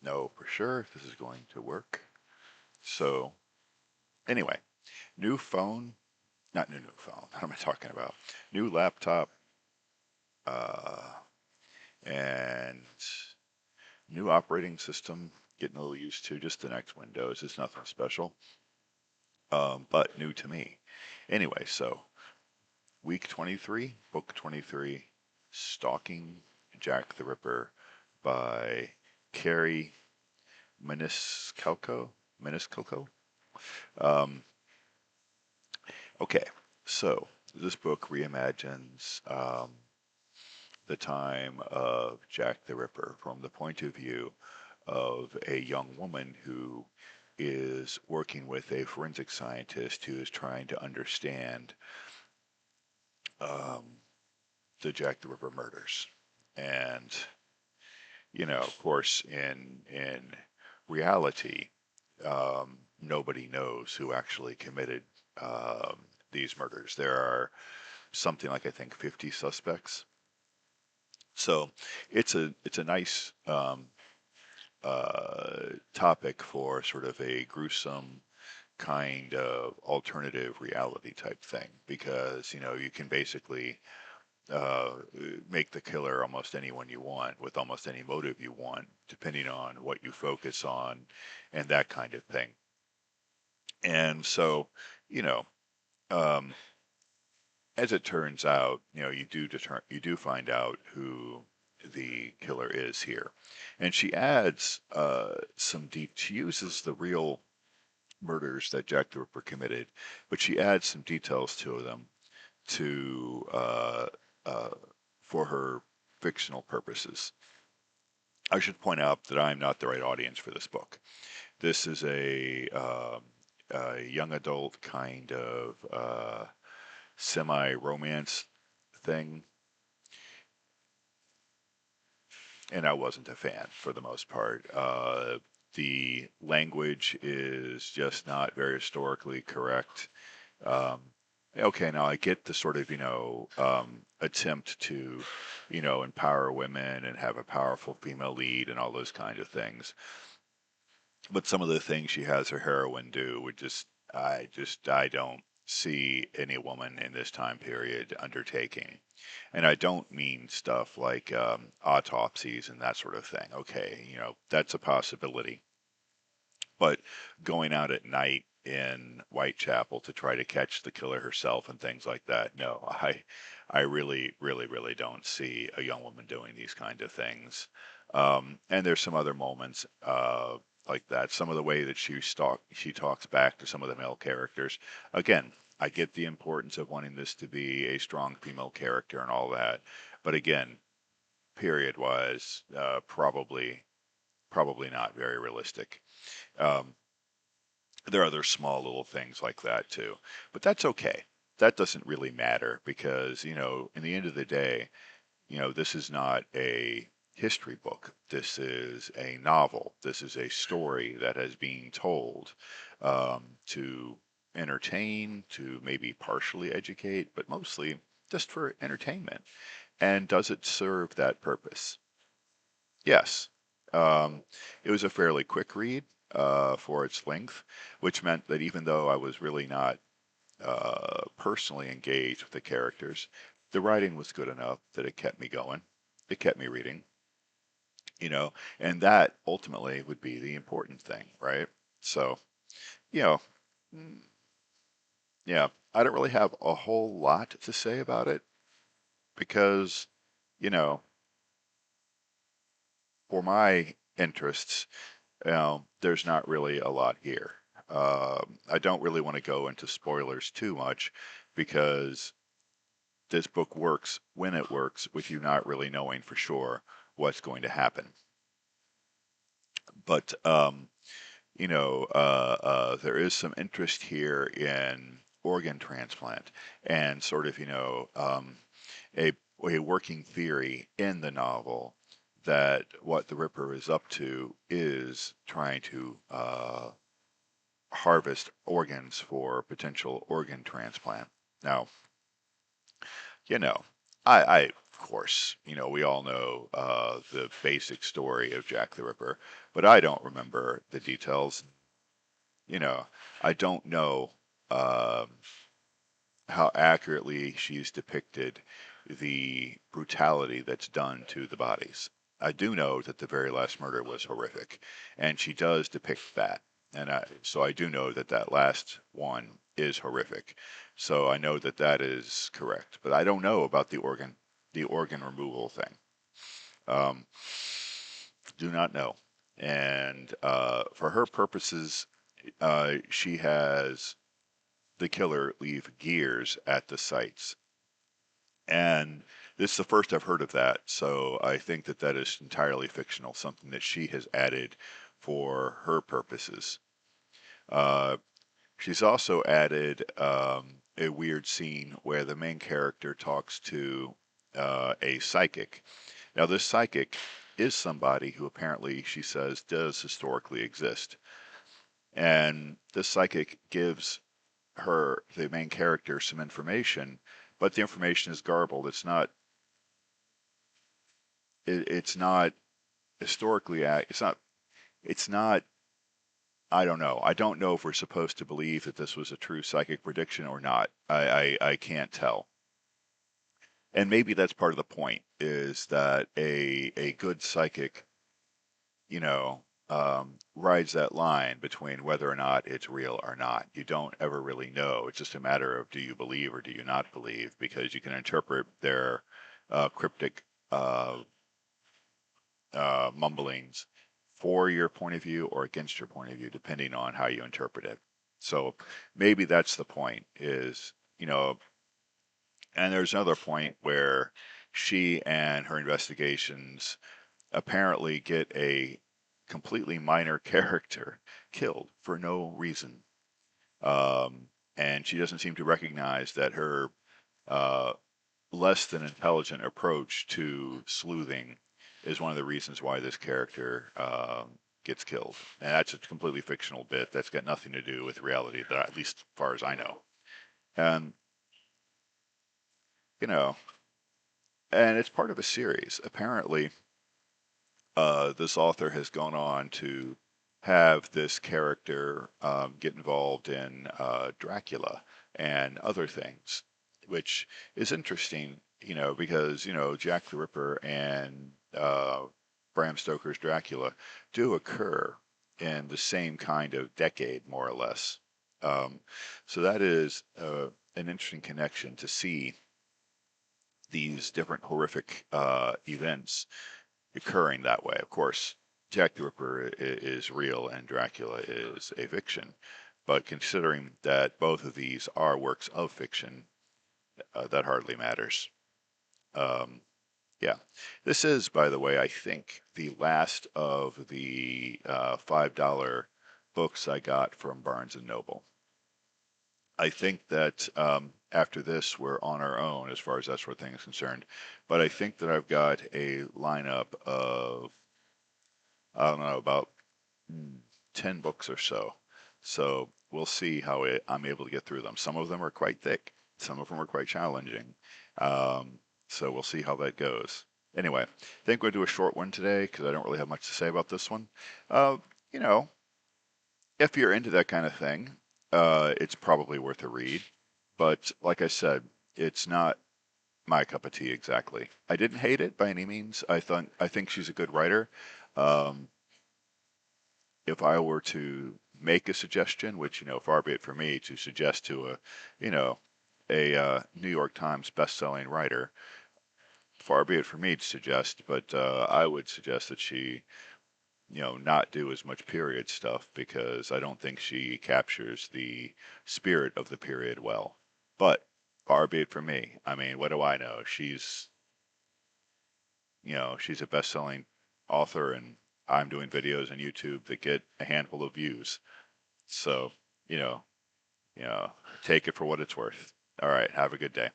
know for sure if this is going to work. So, anyway, new phone, not new phone, what am I talking about? New laptop, uh, and new operating system, getting a little used to just the next Windows. It's nothing special, but new to me. Anyway, so week 23, book 23, Stalking Jack the Ripper by Carrie Maniscalco. Maniscalco? Um, okay, so this book reimagines the time of Jack the Ripper from the point of view of a young woman who is working with a forensic scientist who is trying to understand um, the Jack the Ripper murders. And, of course, in reality, nobody knows who actually committed these murders. There are something like I think 50 suspects. So it's a nice topic for sort of a gruesome kind of alternative reality type thing because you can basically uh, make the killer almost anyone you want with almost any motive you want depending on what you focus on and that kind of thing. And so, you know, um, as it turns out, you do find out who the killer is here, and she adds she uses the real murders that Jack the Ripper committed, but she adds some details to them to uh, for her fictional purposes. I should point out that I'm not the right audience for this book. This is a young adult kind of semi-romance thing, and I wasn't a fan for the most part. The language is just not very historically correct. Um, okay, now I get the sort of, attempt to, empower women and have a powerful female lead and all those kind of things. But some of the things she has her heroine do would I don't see any woman in this time period undertaking. And I don't mean stuff like autopsies and that sort of thing. Okay, that's a possibility. But going out at night in Whitechapel to try to catch the killer herself and things like that, no, I really, really, really don't see a young woman doing these kind of things. And there's some other moments like that. Some of the way that she talks back to some of the male characters. Again, I get the importance of wanting this to be a strong female character and all that, but again, period wise, probably not very realistic. Um, there are other small little things like that too, but that's okay. That doesn't really matter because, in the end of the day, this is not a history book. This is a novel. This is a story that is being told to entertain, to maybe partially educate, but mostly just for entertainment. And does it serve that purpose? Yes. Um, it was a fairly quick read for its length, which meant that even though I was really not personally engaged with the characters, the writing was good enough that it kept me going. It kept me reading, and that ultimately would be the important thing, right? So, you know, mm, yeah, I don't really have a whole lot to say about it because, you know, for my interests, there's not really a lot here. I don't really want to go into spoilers too much because this book works when it works with you not really knowing for sure what's going to happen. But there is some interest here in organ transplant and sort of, a a working theory in the novel that what the Ripper is up to is trying to harvest organs for potential organ transplant. Now, you know, of course, we all know the basic story of Jack the Ripper, but I don't remember the details. You know, I don't know um, how accurately she's depicted the brutality that's done to the bodies. I do know that the very last murder was horrific, and she does depict that. So I do know that that last one is horrific. So I know that that is correct, but I don't know about the organ removal thing. Um, do not know. And for her purposes, she has the killer leave gears at the sites. And this is the first I've heard of that, so I think that that is entirely fictional, something that she has added for her purposes. Uh, she's also added a weird scene where the main character talks to a psychic. Now, this psychic is somebody who apparently, she says, does historically exist. And this psychic gives the main character, some information, but the information is garbled. It's not historically it's not I don't know. I don't know if we're supposed to believe that this was a true psychic prediction or not. I can't tell. And maybe that's part of the point is that a good psychic, rides that line between whether or not it's real or not. You don't ever really know. It's just a matter of do you believe or do you not believe, because you can interpret their cryptic uh, mumblings for your point of view or against your point of view, depending on how you interpret it. So maybe that's the point is, and there's another point where she and her investigations apparently get a completely minor character killed for no reason. Um, and she doesn't seem to recognize that her uh, less than intelligent approach to sleuthing is one of the reasons why this character gets killed. And that's a completely fictional bit that's got nothing to do with reality, that at least as far as I know. And you know, and it's part of a series. Apparently, this author has gone on to have this character get involved in Dracula and other things, which is interesting, because, Jack the Ripper and Bram Stoker's Dracula do occur in the same kind of decade, more or less. Um, so that is an interesting connection to see these different horrific events occurring that way. Of course, Jack the Ripper is real and Dracula is a fiction, but considering that both of these are works of fiction, that hardly matters. Um, yeah, this is, by the way, I think the last of the $5 books I got from Barnes and Noble. I think that after this, we're on our own as far as that sort of thing is concerned. But I think that I've got a lineup of, I don't know, about 10 books or so. So we'll see how I'm able to get through them. Some of them are quite thick, some of them are quite challenging. Um, so we'll see how that goes. Anyway, I think we'll do a short one today because I don't really have much to say about this one. Uh, you know, if you're into that kind of thing, it's probably worth a read. But like I said, it's not my cup of tea exactly. I didn't hate it by any means. I think she's a good writer. Um, if I were to make a suggestion, which, far be it for me to suggest to you know, a New York Times best-selling writer, far be it for me to suggest, but I would suggest that she, not do as much period stuff because I don't think she captures the spirit of the period well. But far be it from me. I mean, what do I know? She's a best-selling author, and I'm doing videos on YouTube that get a handful of views. So, you know, you know, take it for what it's worth. All right, have a good day.